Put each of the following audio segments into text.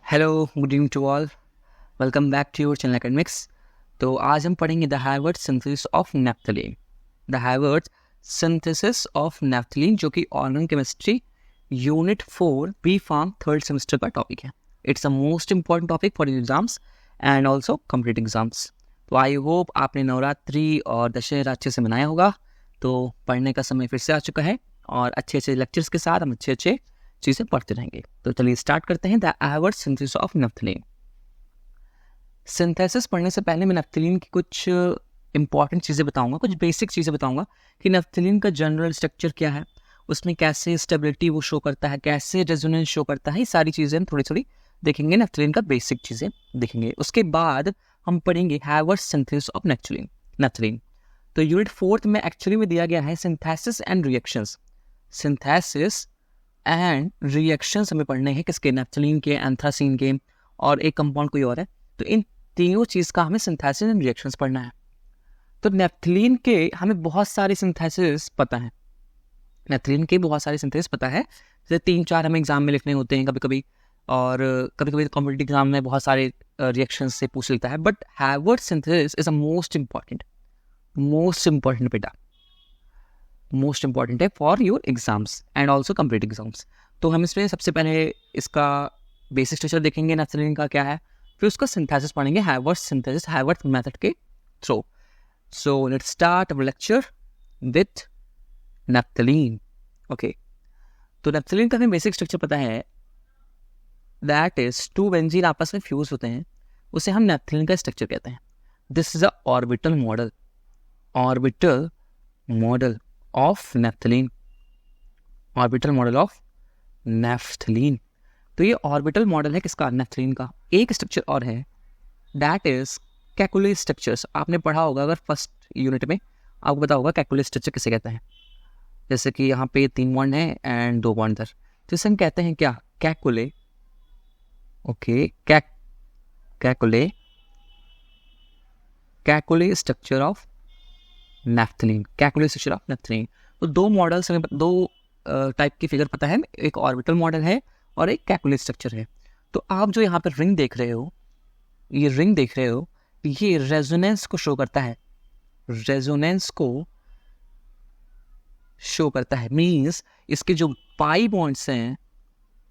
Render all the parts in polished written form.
Hello, good evening to all. Welcome back to your channel academics. तो आज हम पढ़ेंगे the Harvard synthesis of naphthalene. The Harvard synthesis of naphthalene, जो कि organic chemistry unit 4 B pharm third semester का topic है। It's a most important topic for exams and also competitive exams. तो I hope आपने नवरात्रि और दशहरा अच्छे से मनाया होगा। तो पढ़ने का समय फिर से आ चुका है और अच्छे अच्छे लेक्चर्स के साथ हम अच्छे चीज़ें पढ़ते रहेंगे। तो चलिए स्टार्ट करते हैं the Harvard synthesis of naphthalene. Synthesis पढ़ने से पहले मैं नैप्थलीन की कुछ इंपॉर्टेंट चीज़ें बताऊंगा, कुछ बेसिक चीज़ें बताऊंगा कि नैप्थलीन का जनरल स्ट्रक्चर क्या है, उसमें कैसे स्टेबिलिटी वो शो करता है, कैसे रेजोनेंस शो करता है। ये सारी चीज़ें हम थोड़ी थोड़ी देखेंगे, नैप्थलीन का बेसिक चीज़ें देखेंगे। उसके बाद हम पढ़ेंगे हार्वर्ड सिंथेसिस ऑफ नैप्थलीन। तो यूनिट 4 में एक्चुअली में दिया गया है synthesis and reactions. Synthesis and reactions हमें पढ़ने हैं, किसके? नैप्थलीन के, एंथ्रासीन के, और एक कंपाउंड कोई और है। तो इन तीनों चीज़ का हमें सिंथेसिस एंड रिएक्शंस पढ़ना है। तो नैप्थलीन के हमें बहुत सारे सिंथेसिस पता है, नैप्थलीन के बहुत सारे सिंथेसिस पता है। जैसे 3-4 हमें एग्जाम में लिखने होते हैं कभी कभी, और कभी कभी कॉम्पिटिटिव एग्जाम में बहुत सारे रिएक्शंस से पूछ लेता है। But Harvard synthesis is a most important बेटा, मोस्ट इंपॉर्टेंट है for your exams and also competitive exams. तो हम इसमें सबसे पहले इसका बेसिक स्ट्रक्चर देखेंगे नैप्थलीन का क्या है, फिर उसका सिंथेसिस पढ़ेंगे हार्वर्ड सिंथेसिस, हार्वर्ड मेथड के through. So let's start our lecture with naphthalene. Okay, तो नैप्थलीन का हमें बेसिक स्ट्रक्चर पता है, दैट इज 2 बेंजीन आपस में फ्यूज होते हैं, उसे हम नैप्थलीन का स्ट्रक्चर कहते हैं। This is a orbital model of naphthalene, orbital model of naphthalene. तो ये ऑर्बिटल मॉडल है किसका? नैप्थलीन का। एक स्ट्रक्चर और है, दैट इज कैकुले स्ट्रक्चर्स। आपने पढ़ा होगा अगर फर्स्ट यूनिट में, आपको पता होगा कैकुले स्ट्रक्चर किसे कहते हैं। जैसे कि यहाँ पे 3 बॉन्ड है एंड 2 बॉन्ड इधर, तो इसे हम कहते हैं क्या? Kekulé. Okay, Kekulé structure of naphthalene, Kekulé structure of naphthalene. तो 2 मॉडल्स हमें, 2 टाइप की फिगर पता है, एक ऑर्बिटल मॉडल है और एक कैकुले स्ट्रक्चर है। तो आप जो यहाँ पर रिंग देख रहे हो, ये रेजोनेंस को शो करता है, मीन्स इसके जो पाई बॉन्ड्स हैं,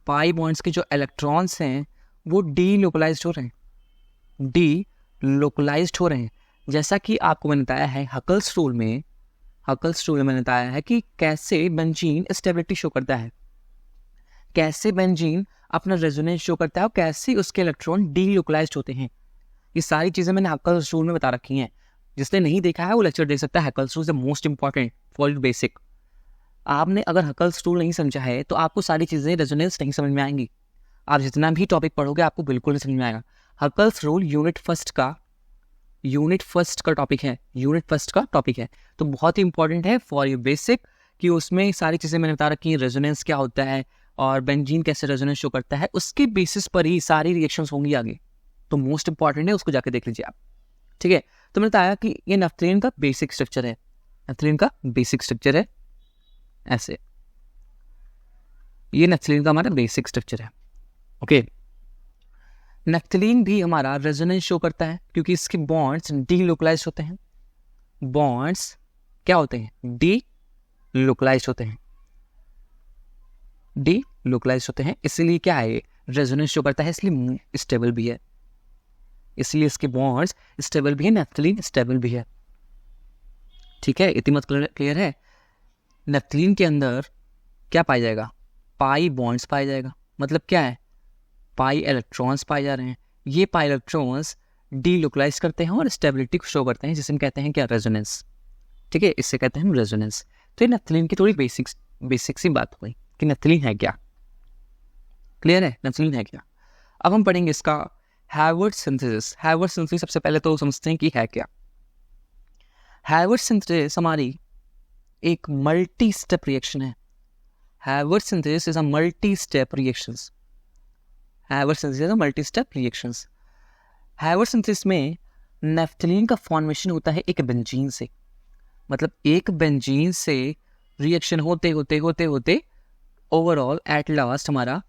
पाई बॉन्ड्स के जो इलेक्ट्रॉन्स हैं वो डीलोकलाइज्ड हो रहे हैं। जैसा कि आपको मैंने बताया है हकल्स रूल में मैंने बताया है कि कैसे बेंजीन स्टेबिलिटी शो करता है, कैसे बेंजीन अपना रेजोनेंस शो करता है और कैसे उसके इलेक्ट्रॉन डीलोकलाइज्ड होते हैं। ये सारी चीज़ें मैंने हकल्स रूल में बता रखी हैं। जिसने नहीं देखा है वो लेक्चर देख सकता है। Huckel's rule is most important for basic. आपने अगर हकल्स रूल नहीं समझा है तो आपको सारी चीज़ें रेजोनेंस नहीं समझ में आएंगी। आप जितना भी टॉपिक पढ़ोगे आपको बिल्कुल नहीं समझ में आएगा। हकल्स रूल यूनिट फर्स्ट का टॉपिक है, तो बहुत ही इंपॉर्टेंट है फॉर योर बेसिक, कि उसमें सारी चीज़ें मैंने बता रखी हैं। रेजोनेंस क्या होता है और बेंजीन कैसे रेजोनेंस शो करता है, उसके बेसिस पर ही सारी रिएक्शंस होंगी आगे। तो मोस्ट इंपॉर्टेंट है, उसको जाके देख लीजिए आप। ठीक है, तो मैंने बताया कि ये नैप्थलीन का बेसिक स्ट्रक्चर है। ऐसे ये नैप्थलीन का हमारा बेसिक स्ट्रक्चर है। ओके, नैप्थलीन भी हमारा रेजोनेंस शो करता है क्योंकि इसके बॉन्ड्स डीलोकलाइज्ड होते हैं। बॉन्ड्स क्या होते हैं? डीलोकलाइज्ड होते हैं, इसलिए क्या है? रेजोनेंस शो करता है, इसलिए स्टेबल भी है, इसलिए इसके बॉन्ड्स स्टेबल भी है, नैप्थलीन स्टेबल भी है। ठीक है, इतनी मत क्लियर है। नैप्थलीन के अंदर क्या पाया जाएगा? पाई बॉन्ड्स पाया जाएगा। मतलब क्या है? पाई इलेक्ट्रॉन्स पाए जा रहे हैं। ये पाई इलेक्ट्रॉन्स डीलोकलाइज करते हैं और स्टेबिलिटी को शो करते हैं, जिसे हम कहते हैं क्या? रेजोनेंस। ठीक है, इससे कहते हैं हम रेजोनेंस। तो ये नैप्थलीन की थोड़ी बेसिक सी बात हुई कि नैप्थलीन है क्या। क्लियर है नैप्थलीन है क्या? अब हम पढ़ेंगे इसका हार्वर्ड सिंथेसिस। सबसे पहले तो समझते हैं कि है क्या। हार्वर्ड सिंथेसिस हमारी एक मल्टी स्टेप रिएक्शन है। Harvard synthesis is a multi step synthesis में नैप्थलीन का फॉर्मेशन होता है एक बेंजीन से। मतलब एक बेंजीन से रिएक्शन होते ओवरऑल एट लास्ट हमारा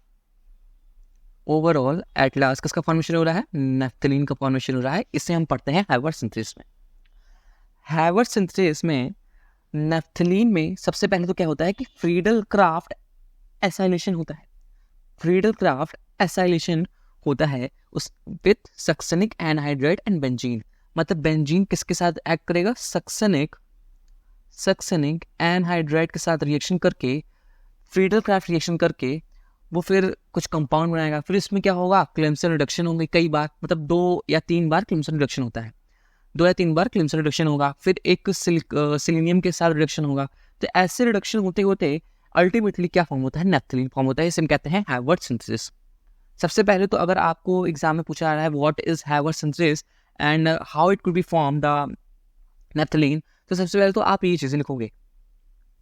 ओवरऑल एट लास्ट किसका फॉर्मेशन हो रहा है, नेफ्थलीन का फॉर्मेशन हो रहा है। इसे हम पढ़ते हैं हैवर्ट सिंथेसिस में। हैवर्ट सिंथेसिस में नेफ्थलीन में सबसे पहले तो क्या होता है कि फ्रीडल क्राफ्ट एसाइलेशन होता है। फ्रीडल क्राफ्ट एसाइलेशन होता है उस with succinic anhydride and benzene. मतलब बेंजीन किसके साथ एक्ट करेगा, सक्सेनिक एनहाइड्राइड के साथ रिएक्शन करके, फ्रीडल क्राफ्ट रिएक्शन करके वो फिर कुछ कंपाउंड बनाएगा। फिर इसमें क्या होगा, क्लेम्सन रिडक्शन होंगे कई बार, मतलब 2 या 3 बार क्लेम्सन रिडक्शन होता है, 2 या 3 बार क्लेम्सन रिडक्शन होगा। फिर एक सिलीनियम के साथ रिडक्शन होगा। तो ऐसे रिडक्शन होते होते अल्टीमेटली क्या फॉर्म होता है, नेफ्थलीन फॉर्म होता है। इसे हम कहते हैं हैवर्ट सिंथेसिस। सबसे पहले तो अगर आपको एग्जाम में पूछा जा रहा है what is Haworth synthesis and how it could be form the naphthalene, तो सबसे पहले तो आप ये चीज़ें लिखोगे,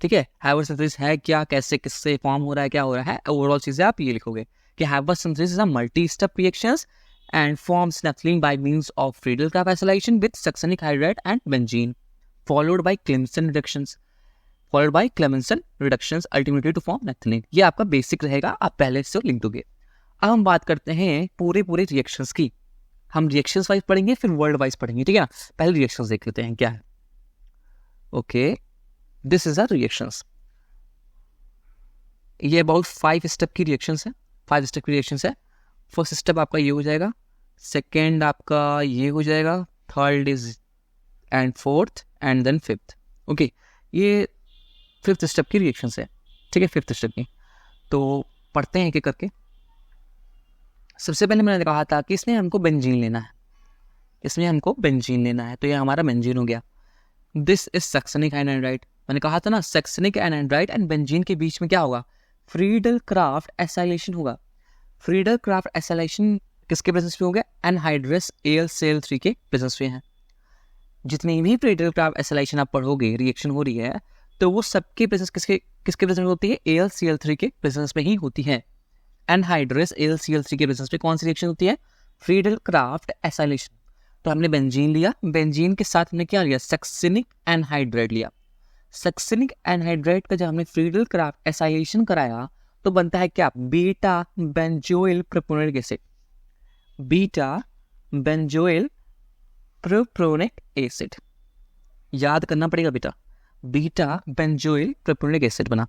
ठीक है। हैवर्ट सिंथेसिस है क्या, कैसे किससे फॉर्म हो रहा है, क्या हो रहा है, ओवरऑल चीज़ें आप ये लिखोगे कि Haworth synthesis is a multi step reactions and forms naphthalene by means of Friedel-Crafts acylation with succinic anhydride and benzene, followed by Clemmensen reductions ultimately to form naphthalene। ये आपका बेसिक रहेगा, आप पहले से लिख दोगे। अब हम बात करते हैं पूरे रिएक्शंस की। हम रिएक्शंस वाइज पढ़ेंगे, फिर वर्ल्ड वाइज पढ़ेंगे, ठीक है ना। पहले रिएक्शंस देख लेते हैं क्या है। Okay, this is our reactions. ये अबाउट 5 स्टेप की रिएक्शंस है, 5 स्टेप की रिएक्शंस है। फर्स्ट स्टेप आपका ये हो जाएगा, सेकेंड आपका ये हो जाएगा, third is and fourth and then fifth. Okay, ये 5th स्टेप की रिएक्शंस है, ठीक है, 5th स्टेप की। तो पढ़ते हैं एक एक करके। सबसे पहले मैंने कहा था कि इसमें हमको बेंजीन लेना है, तो ये हमारा बेंजीन हो गया। This is succinic anhydride. मैंने कहा था ना, सक्सेनिक एनहाइड्राइड एंड बेंजीन के बीच में क्या होगा, फ्रीडल क्राफ्ट एसाइलेशन होगा। फ्रीडल क्राफ्ट एसाइलेशन किसके प्रेजेंस में हो गया, एनहाइड्रस AlCl3 के प्रेजेंस में है। जितनी भी फ्रीडल क्राफ्ट एसाइलेशन आप पढ़ोगे, रिएक्शन हो रही है, तो वो सबके प्रेजेंस किसके प्रेजेंस में होती है, AlCl3 के प्रेजेंस में ही होती है। एनहाइड्रस AlCl3 के प्रेजेंस में कौन सी रिएक्शन होती है, फ्रीडल क्राफ्ट एसाइलेशन। तो हमने बेंजीन लिया, बेंजीन के साथ हमने क्या लिया, सक्सेनिक एनहाइड्राइड लिया। सक्सेनिक एनहाइड्राइड का जब हमने फ्रीडल क्राफ्ट एसाइलेशन कराया तो बनता है क्या, beta benzoyl propionic acid. Beta benzoyl propionic acid याद करना पड़ेगा बेटा, बीटा बेंजोइल प्रोपोनिक एसिड बना,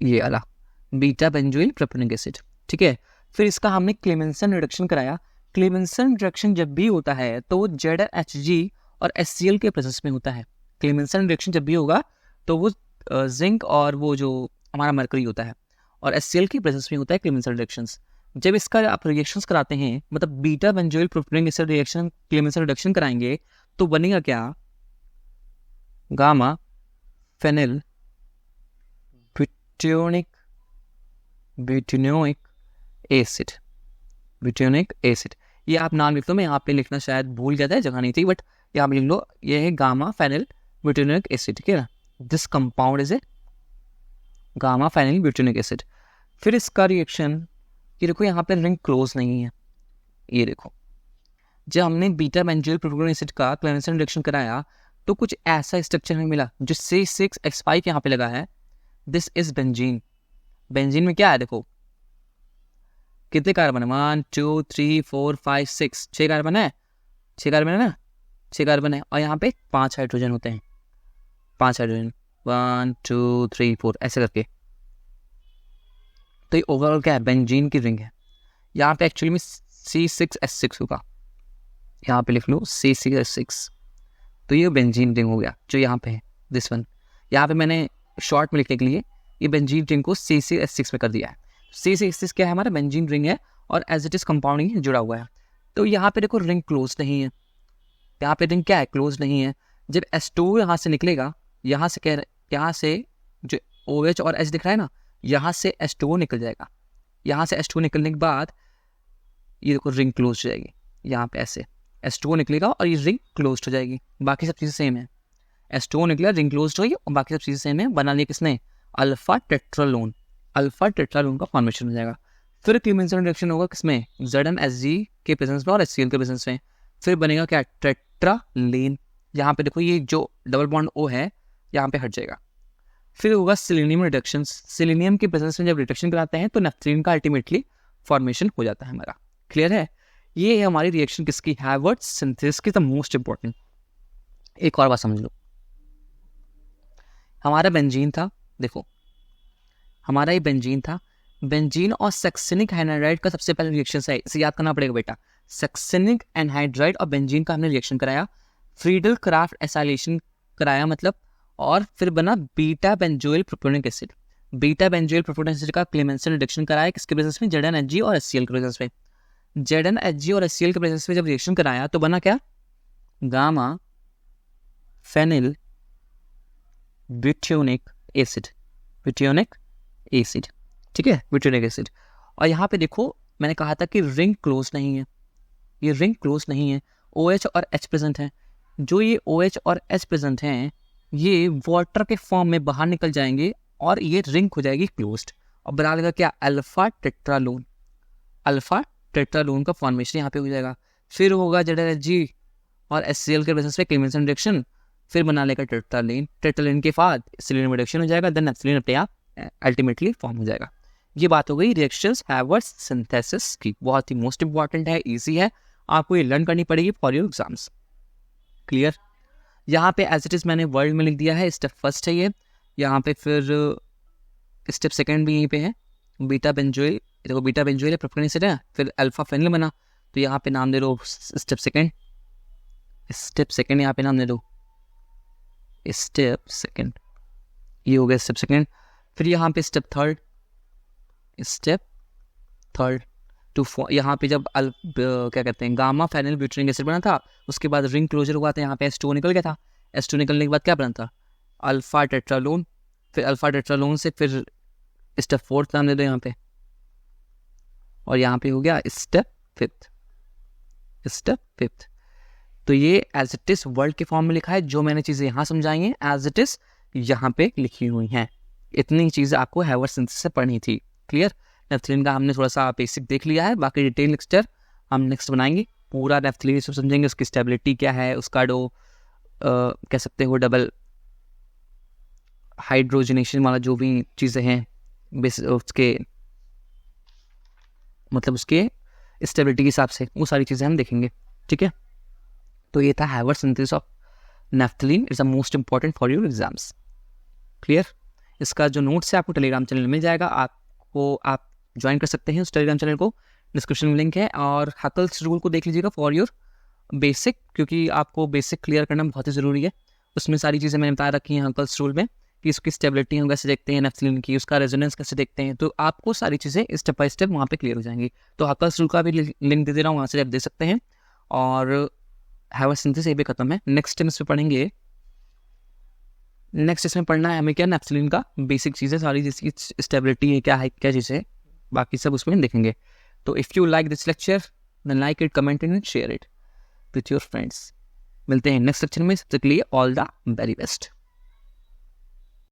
ये वाला बीटा बेंजोइल प्रोपोनिक एसिड, ठीक है। फिर इसका हमने क्लेमेंसन रिडक्शन कराया। क्लेमेंसन रिडक्शन जब भी होता है तो वो ZnHg और HCl के प्रेजेंस में होता है। क्लेमेंसन रिडक्शन जब भी होगा तो वो जिंक और वो जो हमारा मरकरी होता है और HCl की प्रेजेंस में होता है क्लेमेंसन रिडक्शंस। जब इसका आप रिएक्शंस कराते हैं, मतलब beta benzoyl propionic acid reaction Clemmensen reduction कराएंगे, तो बनेगा क्या, गामा फेनिल ब्यूटेनोइक एसिड। ये आप नाम लिख लो, मैं यहाँ पे लिखना शायद भूल गया था, जगह नहीं थी, बट यहाँ पे लिख लो, ये है गामा फेनिल ब्यूटेनोइक एसिड, ठीक है ना। This compound is a gamma phenyl butanoic acid. फिर इसका रिएक्शन, ये देखो यहाँ पे रिंग क्लोज नहीं है, ये देखो जब हमने बीटा बेंजोइल प्रोपोनिक एसिड का क्लेमेंसन रिएक्शन कराया तो कुछ ऐसा स्ट्रक्चर हमें मिला जो C6H5 यहाँ पे लगा है। This is benzene. बेंजीन में क्या है, देखो कितने कार्बन है, 1 2 3 4 5 6, 6 कार्बन है, 6 कार्बन है ना, 6 कार्बन है, और यहाँ पे 5 हाइड्रोजन होते हैं, 5 हाइड्रोजन, 1 2 3 4 ऐसे करके। तो ये ओवरऑल क्या है, बेंजीन की रिंग है। यहाँ पे एक्चुअली में C6H6 होगा, यहाँ पे लिख लो C6H6। तो ये बेंजीन रिंग हो गया जो यहाँ पे है, दिस वन। यहाँ पे मैंने शॉर्ट में लिखने के लिए ये बेंजीन रिंग को C6H6 में कर दिया है। C6H6 क्या है, हमारा बेंजीन रिंग है और एज इट इज कंपाउंडिंग जुड़ा हुआ है। तो यहाँ पे देखो रिंग क्लोज नहीं है, यहाँ पे रिंग क्या है, क्लोज नहीं है। जब H2 यहाँ से निकलेगा, यहाँ से जो OH और H दिख रहा है ना, यहाँ से H2O निकल जाएगा। यहाँ से H2O निकलने के बाद ये देखो रिंग क्लोज हो जाएगी, यहाँ पे ऐसे H2O निकलेगा और ये रिंग क्लोज हो जाएगी। बाकी सब चीज़ें सेम है, H2O निकला, रिंग क्लोज हो गई और बाकी सब चीज़ें सेम है। बना लिया किसने, अल्फा टेट्रालोन का फॉर्मेशन हो जाएगा। फिर क्लेमेंसन रिएक्शन होगा किसमें, ZnHg के प्रेजेंस में और HCl के प्रेजेंस में। फिर बनेगा क्या, टेट्रालीन। यहाँ पे देखो ये जो डबल बॉन्ड O है यहाँ पे हट जाएगा। फिर होगा सेलेनियम रिडक्शन। सेलेनियम के प्रेजेंस में जब रिडक्शन कराते हैं तो नेफ्थलीन का अल्टीमेटली फॉर्मेशन हो जाता है हमारा। क्लियर है? ये है हमारी रिएक्शन किसकी, हैवर्ट्स सिंथेसिस की, द मोस्ट इंपॉर्टेंट। एक और बात समझ लो, हमारा बेंजीन था, देखो हमारा ये बेंजीन था, बेंजीन और सक्सेनिक एनहाइड्राइड का सबसे पहले रिएक्शन है, इसे याद करना पड़ेगा बेटा। सक्सेनिक एनहाइड्राइड और बेंजीन का हमने रिएक्शन कराया, फ्रीडल क्राफ्ट एसाइलेशन कराया मतलब, और फिर बना beta benzoyl propionic acid. Beta benzoyl propionic acid का क्लेमेंसन रिडक्शन कराया किसके प्रेजेंस में, ZnHg और HCl के प्रेजेंस में। ZnHg और HCl के प्रेजेंस में जब रिएक्शन कराया तो बना क्या, गामा फेनिल ब्यूटानिक एसिड, ब्यूटानिक एसिड, ठीक है, ब्यूटानिक एसिड। और यहाँ पे देखो मैंने कहा था कि रिंग क्लोज नहीं है, ये रिंग क्लोज नहीं है, OH और H प्रेजेंट है। जो ये OH और H प्रेजेंट हैं ये वाटर के फॉर्म में बाहर निकल जाएंगे और ये रिंग हो जाएगी क्लोज्ड, और बना लेगा क्या, अल्फा टेट्रालोन। अल्फा टेट्रालोन का फॉर्मेशन यहाँ पे हो जाएगा। फिर होगा ZnHg और HCl के बेसिस पे क्लेमेंसन रिडक्शन, फिर बना लेगा टेट्रालेन। टेट्रालेन के बाद सेलेनियम रिडक्शन हो जाएगा, देन एथिलीन अपने आप अल्टीमेटली फॉर्म हो जाएगा। ये बात हो गई रिएक्शंस हैवर्ट्स सिंथेसिस की, बहुत ही मोस्ट इंपॉर्टेंट है, इजी है, आपको ये लर्न करनी पड़ेगी फॉर योर एग्जाम्स। क्लियर? यहाँ पे एज इट इज मैंने वर्ड में लिख दिया है, स्टेप फर्स्ट है ये। यहाँ पे फिर स्टेप सेकंड भी यहीं पे है, बीटा बेंजोइल, देखो बीटा बेंजोइल प्रोपियोनिक एसिड है, फिर अल्फा फेनिल बना, तो यहाँ पे नाम दे दो स्टेप सेकंड, स्टेप सेकंड यहाँ पे नाम दे दो स्टेप सेकंड, ये हो गया स्टेप सेकंड। फिर यहाँ पे step third, step third to यहाँ पे जब क्या कहते हैं गामा फेनिल ब्यूटानिक एसिड बना था, उसके बाद रिंग क्लोजर हुआ था, यहाँ पे H2O निकल गया था, H2O निकलने के बाद क्या बना था, अल्फा टेट्रालोन। फिर अल्फा टेट्रालोन से फिर स्टेप फोर्थ नाम दे दो यहाँ पे, और यहाँ पे हो गया स्टेप फिफ्थ, स्टेप फिफ्थ। तो ये एज इट इज वर्ड के फॉर्म में लिखा है, जो मैंने चीज़ें यहाँ समझाई हैं एज इट इज यहाँ पे लिखी हुई हैं। इतनी चीज़ें आपको हैवर्ट्स सिंथेसिस से पढ़नी थी। क्लियर? नेफ्थलीन का हमने थोड़ा सा बेसिक देख लिया है, बाकी डिटेल लेक्चर हम नेक्स्ट बनाएंगे, पूरा नेफ्थलीन सब समझेंगे, उसकी स्टेबिलिटी क्या है, उसका कह सकते हो डबल हाइड्रोजनेशन वाला जो भी चीज़ें हैं उसके मतलब उसके स्टेबिलिटी के हिसाब से, वो सारी चीज़ें हम देखेंगे। ठीक है, तो ये था Havertz synthesis of naphthalene, it's the most important for your exams. Clear? इसका जो नोट्स है आपको टेलीग्राम चैनल मिल जाएगा, आपको आप ज्वाइन कर सकते हैं उस टेलीग्राम चैनल को, डिस्क्रिप्शन में लिंक है। और हकल्स रूल को देख लीजिएगा फॉर योर बेसिक, क्योंकि आपको बेसिक क्लियर करना बहुत ही ज़रूरी है। उसमें सारी चीज़ें मैंने बता रखी हैं हकल्स रूल में, कि इसकी स्टेबिलिटी हम कैसे देखते हैं नेफ्थलीन की, उसका रेजोनेंस कैसे देखते हैं, तो आपको सारी चीज़ें स्टेप बाय स्टेप वहाँ पे क्लियर हो जाएंगी। तो हकल्स रूल का भी लिंक दे दे रहा हूँ, वहाँ से आप दे सकते हैं। और हैवर्ट्स सिंथेसिस ये भी खत्म है। नेक्स्ट टाइम इसमें पढ़ेंगे, नेक्स्ट इसमें पढ़ना है हमें क्या, नेफ्थलीन का बेसिक चीज़ें सारी, जिसकी स्टेबिलिटी है क्या है, क्या चीज़ें है, बाकी सब उसमें देखेंगे। तो if you like this lecture then like it, comment and share it with your friends. मिलते हैं नेक्स्ट लेक्चर में, सबसे के लिए ऑल द वेरी बेस्ट।